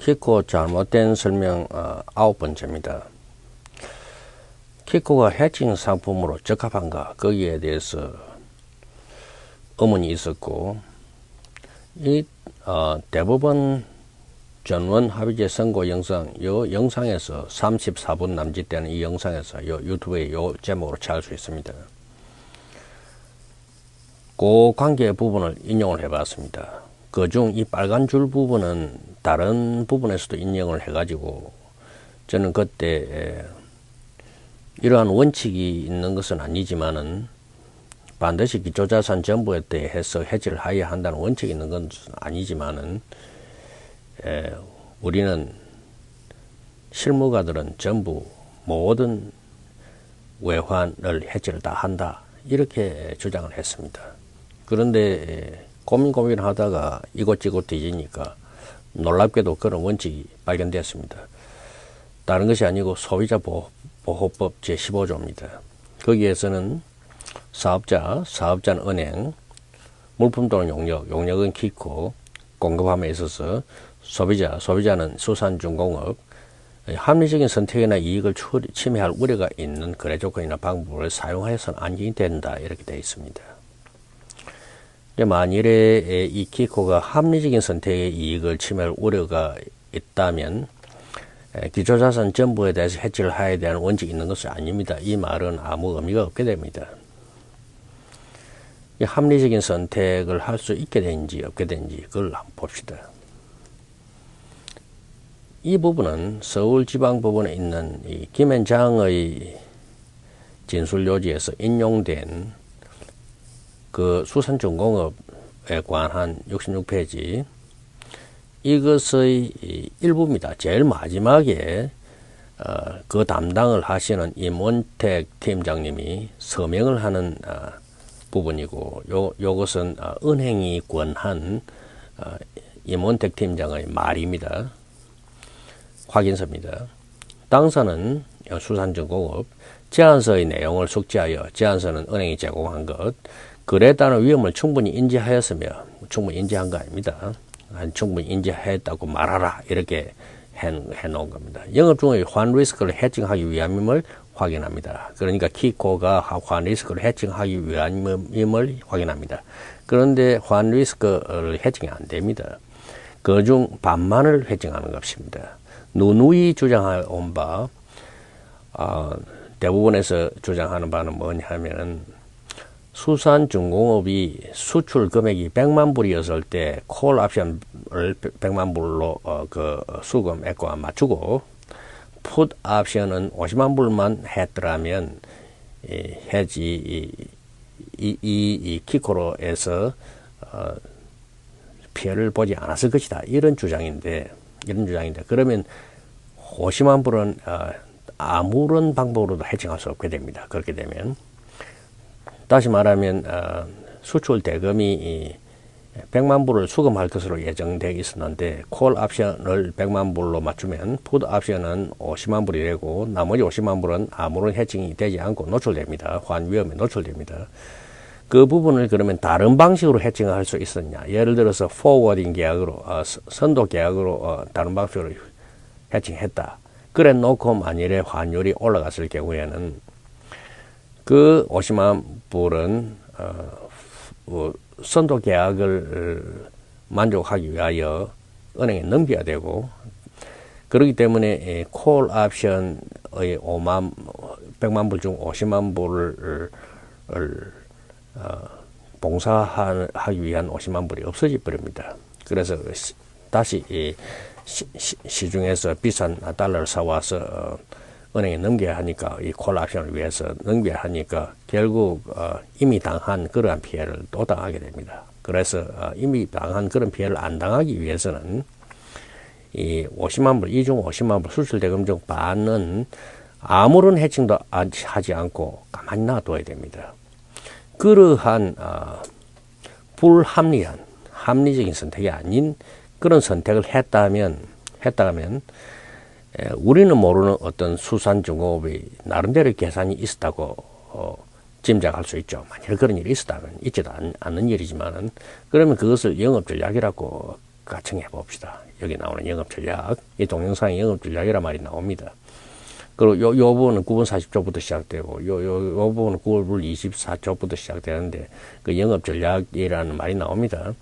키코 잘못된 설명 9번째입니다. 키코가 해칭 상품으로 적합한가 거기에 대해서 의문이 있었고 대법원 전원 합의제 선고 영상 요 영상에서 34분 남짓되는 이 영상에서 요 유튜브에 요 제목으로 찾을 수 있습니다. 그 관계 부분을 인용을 해봤습니다. 그중 이 빨간 줄 부분은 다른 부분에서도 인용을 해가지고 저는 그때 이러한 원칙이 있는 것은 아니지만은 반드시 기초자산 전부에 대해서 해지를 하여야 한다는 원칙이 있는 건 아니지만은 우리는 실무가들은 전부 모든 외환을 해지를 다 한다 이렇게 주장을 했습니다. 그런데 고민을 하다가 이곳저곳 뒤지니까 놀랍게도 그런 원칙이 발견됐습니다. 다른 것이 아니고 소비자 보호법 제15조입니다. 거기에서는 사업자는 은행, 물품 또는 용역은 키코, 공급함에 있어서 소비자는 수산중공업, 합리적인 선택이나 이익을 침해할 우려가 있는 거래 조건이나 방법을 사용하여서는 안 된다 이렇게 되어 있습니다. 만일에 이 키코가 합리적인 선택의 이익을 침해할 우려가 있다면 기초자산 전부에 대해서 해지를 해야 되는 원칙이 있는 것은 아닙니다. 이 말은 아무 의미가 없게 됩니다. 합리적인 선택을 할 수 있게 되는지 없게 되는지 그걸 한번 봅시다. 이 부분은 서울지방법원에 있는 이 김현장의 진술요지에서 인용된 그 수산중공업에 관한 66페이지 이것의 일부입니다. 제일 마지막에 그 담당을 하시는 임원택 팀장님이 서명을 하는 부분이고 요것은 은행이 권한 임원택 팀장의 말입니다. 확인서입니다. 당사는 수산중공업 제안서의 내용을 숙지하여 제안서는 은행이 제공한 것 그에 따른 위험을 충분히 인지하였으며 충분히 인지한 거 아닙니다. 충분히 인지했다고 말하라 이렇게 해놓은 겁니다. 영업 중의 환 리스크를 해칭하기 위함임을 확인합니다. 그러니까 키코가 환 리스크를 해칭하기 위함임을 확인합니다. 그런데 환 리스크를 해칭이 안 됩니다. 그중 반만을 해칭하는 것입니다. 누누이 주장해온 바 대부분에서 주장하는 바는 뭐냐면 수산중공업이 수출 금액이 100만 불이었을 때 콜 옵션을 100만 불로 그 수금액과 맞추고 풋 옵션은 50만 불만 했더라면 해지 이 키코로에서 피해를 보지 않았을 것이다. 이런 주장인데 그러면 50만 불은 아무런 방법으로도 해칭할 수 없게 됩니다. 그렇게 되면 다시 말하면 수출 대금이 100만 불을 수금할 것으로 예정되어 있었는데 콜 옵션을 100만 불로 맞추면 풋 옵션은 50만 불이 되고 나머지 50만 불은 아무런 해칭이 되지 않고 노출됩니다. 환 위험에 노출됩니다. 그 부분을 그러면 다른 방식으로 해칭을 할 수 있었냐. 예를 들어서 포워딩 계약으로 선도 계약으로 다른 방식으로 해칭했다. 그래 놓고 만일에 환율이 올라갔을 경우에는 그 50만 불은 선도 계약을 만족하기 위하여 은행에 넘겨야 되고 그렇기 때문에 콜 옵션의 100만 불 중 50만 불을 봉사하기 위한 50만 불이 없어져 버립니다. 그래서 다시 시중에서 비싼 달러를 사와서 은행에 넘겨야 하니까 이 콜 옵션을 위해서 넘겨야 하니까 결국 이미 당한 그러한 피해를 또 당하게 됩니다. 그래서 이미 당한 그런 피해를 안 당하기 위해서는 이 50만 불, 이 중 50만 불 수출 대금 중 반은 아무런 해칭도 하지 않고 가만히 놔둬야 됩니다. 그러한 불합리한 합리적인 선택이 아닌 그런 선택을 했다면 우리는 모르는 어떤 수산중공업이 나름대로 계산이 있었다고 짐작할 수 있죠. 만약 그런 일이 있었다면 있지도 않는 일이지만은 그러면 그것을 영업전략이라고 같이 해봅시다. 여기 나오는 영업전략, 이 동영상에 영업전략이란 말이 나옵니다. 그리고 요 부분은 9분 40초부터 시작되고, 요 부분은 9분 24초부터 시작되는데, 그 영업전략이라는 말이 나옵니다.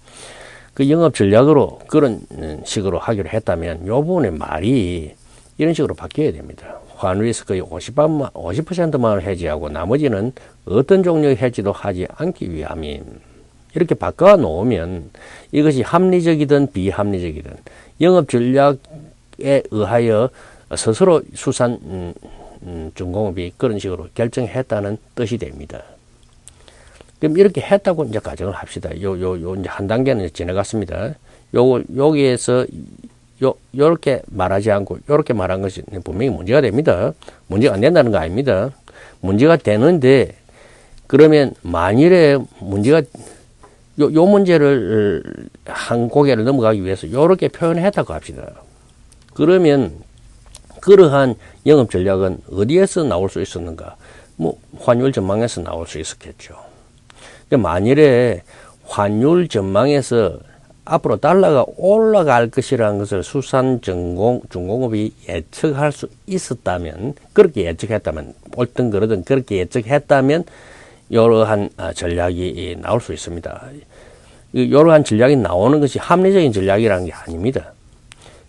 그 영업전략으로 그런 식으로 하기로 했다면, 요 부분의 말이 이런 식으로 바뀌어야 됩니다. 환리스크의 50%만 해지하고 나머지는 어떤 종류의 해지도 하지 않기 위함인. 이렇게 바꿔 놓으면 이것이 합리적이든 비합리적이든 영업전략에 의하여 스스로 수산 중공업이 그런 식으로 결정했다는 뜻이 됩니다. 그럼 이렇게 했다고 이제 가정을 합시다. 이제 한 단계는 지나갔습니다. 여기에서 요렇게 말하지 않고 요렇게 말한 것이 분명히 문제가 됩니다. 문제가 안 된다는 거 아닙니다. 문제가 되는데, 그러면 만일에 문제가 요 문제를 한 고개를 넘어가기 위해서 요렇게 표현했다고 합시다. 그러면 그러한 영업 전략은 어디에서 나올 수 있었는가? 뭐 환율 전망에서 나올 수 있었겠죠. 만일에 환율 전망에서 앞으로 달러가 올라갈 것이라는 것을 중공업이 예측할 수 있었다면, 그렇게 예측했다면, 옳든 그러든 그렇게 예측했다면 이러한 전략이 나올 수 있습니다. 이러한 전략이 나오는 것이 합리적인 전략이라는 게 아닙니다.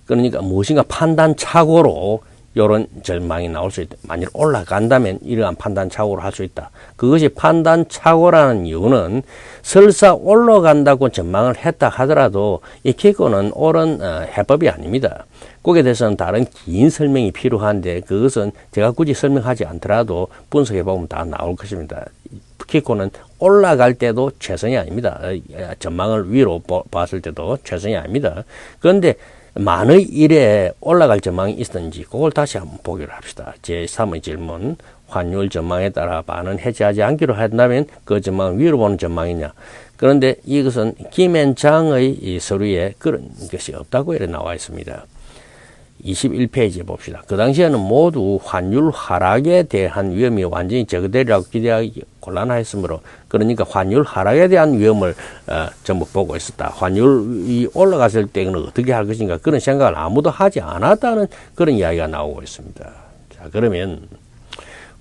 그러니까 무엇인가 판단착오로 이런 전망이 나올 수 있다. 만일 올라간다면 이러한 판단착오를 할 수 있다. 그것이 판단착오라는 이유는 설사 올라간다고 전망을 했다 하더라도 이 키코는 옳은 해법이 아닙니다. 거기에 대해서는 다른 긴 설명이 필요한데, 그것은 제가 굳이 설명하지 않더라도 분석해보면 다 나올 것입니다. 키코는 올라갈 때도 최선이 아닙니다. 전망을 위로 봤을 때도 최선이 아닙니다. 그런데 만의 일에 올라갈 전망이 있었는지 그걸 다시 한번 보기로 합시다. 제3의 질문, 환율 전망에 따라 반은 해지하지 않기로 한다면 그 전망은 위로 보는 전망이냐. 그런데 이것은 김앤장의 이 서류에 그런 것이 없다고 이렇게 나와 있습니다. 21페이지에 봅시다. 그 당시에는 모두 환율 하락에 대한 위험이 완전히 제거되리라고 기대하기 곤란하였으므로, 그러니까 환율 하락에 대한 위험을 전부 보고 있었다. 환율이 올라갔을 때는 어떻게 할 것인가, 그런 생각을 아무도 하지 않았다는 그런 이야기가 나오고 있습니다. 자, 그러면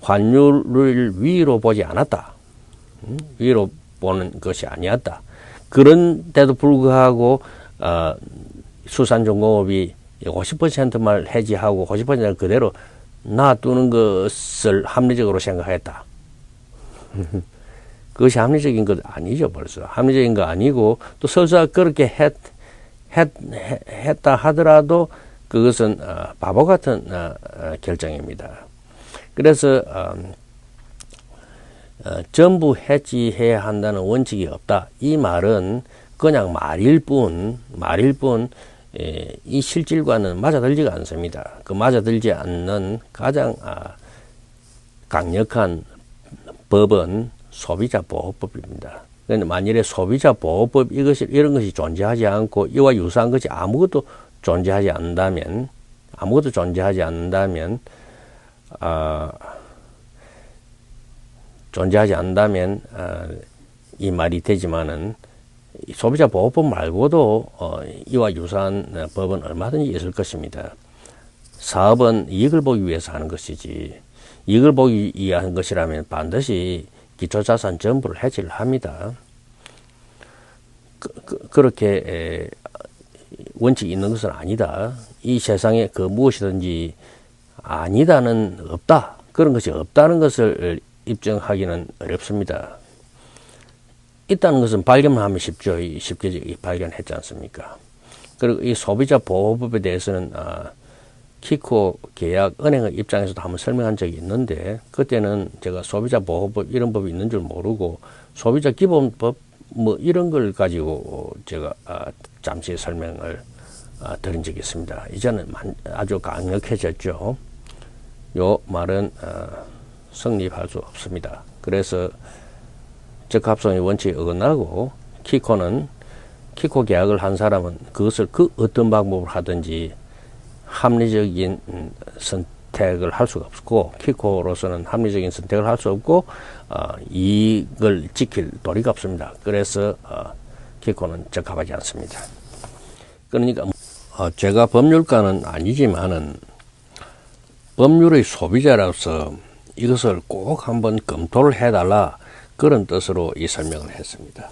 환율을 위로 보지 않았다. 위로 보는 것이 아니었다. 그런데도 불구하고 수산중공업이 50%만 해지하고 50%는 그대로 놔두는 것을 합리적으로 생각했다. 그것이 합리적인 것 아니죠. 벌써 합리적인 거 아니고, 또 설사 그렇게 했다 하더라도 그것은 바보 같은 결정입니다. 그래서 전부 해지해야 한다는 원칙이 없다. 이 말은 그냥 말일 뿐 이 실질과는 맞아들지가 않습니다. 그 맞아들지 않는 가장 강력한 법은 소비자보호법입니다. 그런데 만일에 소비자보호법 이런 것이 존재하지 않고 이와 유사한 것이 아무것도 존재하지 않는다면 이 말이 되지만은, 소비자보호법 말고도 이와 유사한 법은 얼마든지 있을 것입니다. 사업은 이익을 보기 위해서 하는 것이지, 이익을 보기 위해 하는 것이라면 반드시 기초자산 전부를 해지를 합니다. 그렇게 원칙이 있는 것은 아니다. 이 세상에 그 무엇이든지 아니다는 없다. 그런 것이 없다는 것을 입증하기는 어렵습니다. 있다는 것은 발견하면 쉽죠. 쉽게 발견했지 않습니까? 그리고 이 소비자보호법에 대해서는 키코 계약 은행의 입장에서도 한번 설명한 적이 있는데, 그때는 제가 소비자보호법 이런 법이 있는 줄 모르고 소비자기본법 뭐 이런 걸 가지고 제가 잠시 설명을 드린 적이 있습니다. 이제는 아주 강력해졌죠. 요 말은 성립할 수 없습니다. 그래서 적합성의 원칙에 어긋나고, 키코 계약을 한 사람은 그것을 그 어떤 방법을 하든지 합리적인 선택을 할 수가 없고, 키코로서는 합리적인 선택을 할 수 없고 이익을 지킬 도리가 없습니다. 그래서 키코는 적합하지 않습니다. 그러니까 제가 법률가는 아니지만은 법률의 소비자로서 이것을 꼭 한번 검토를 해달라, 그런 뜻으로 이 설명을 했습니다.